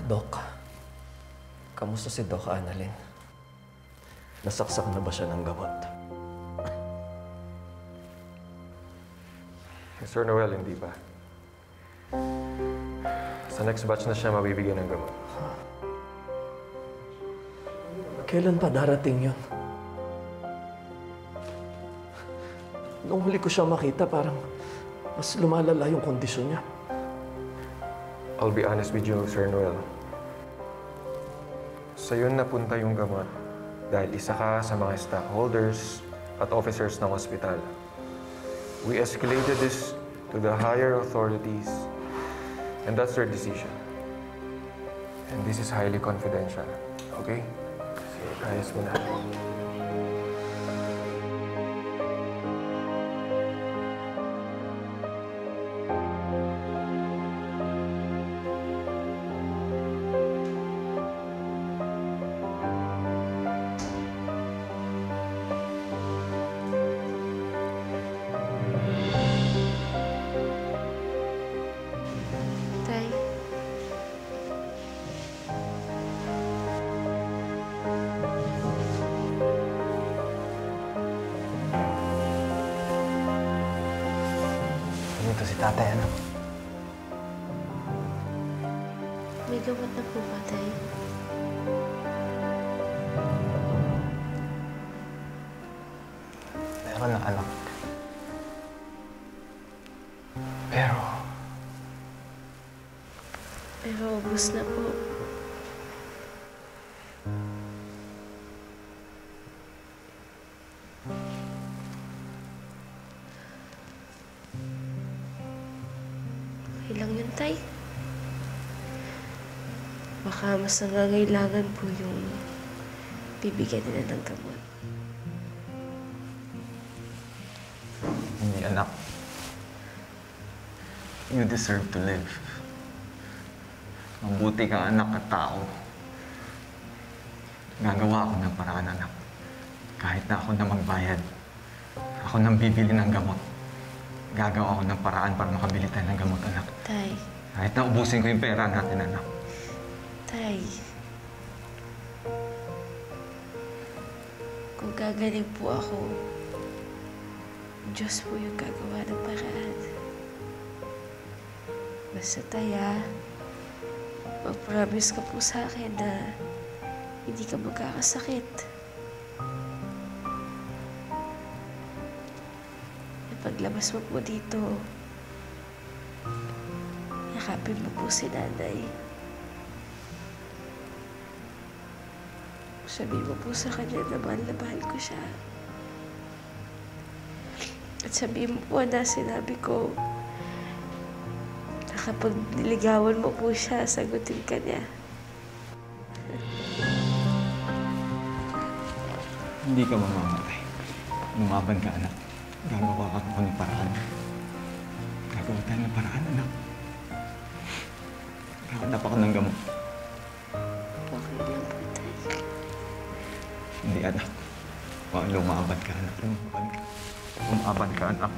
Doc, kamusta si Doc Annalyn? Nasaksak na ba siya ng gamot? Sir Noel, hindi pa. Sa next batch na siya mabibigyan ng gamot. Kailan pa darating yun? Nung huli ko siya makita, parang mas lumalala yung kondisyon niya. I'll be honest with you, Sir Noel. Sa'yo napunta yung gamot dahil isa ka sa mga stockholders at officers ng ospital. We escalated this to the higher authorities, and that's their decision. And this is highly confidential, okay? Sige, ayos mo na. Tay. Dito si tatay, ano? May gamot na po ba, Tay? Meron na, anak. Pero, ubus na po. Okay lang yun, Tay. Baka mas nangangailangan po yung bibigyan nila ng gamot. Hindi, anak. You deserve to live. Mabuti kang anak at tao. Gagawa ako ng paraan, anak. Kahit na ako na magbayad, ako nang bibili ng gamot. Gagawa ako ng paraan para makabili tayo ng gamot, anak. Tay. Kahit na ubusin ko yung pera natin, anak. Tay. Kung gagaling po ako, Diyos po yung gagawa ng paraan. Basta Tay, mag-promise ka po sa akin na hindi ka magkakasakit. Paglabas mo po dito, yakapin mo po si nanay. Sabihin mo po sa kanya na mahal ko siya. At sabihin mo po na sinabi ko na kapag niligawan mo po siya, sagutin ka niya. Hindi ka mamamatay. Lumaban ka, anak. Gagawa ka ako ng paraan. Gagawa tayo ng paraan, anak. Kakanap ako ng gamot. Okay lang po, Tay. Hindi, anak. Lumaban ka, anak. Lumaban ka. Lumaban ka, anak.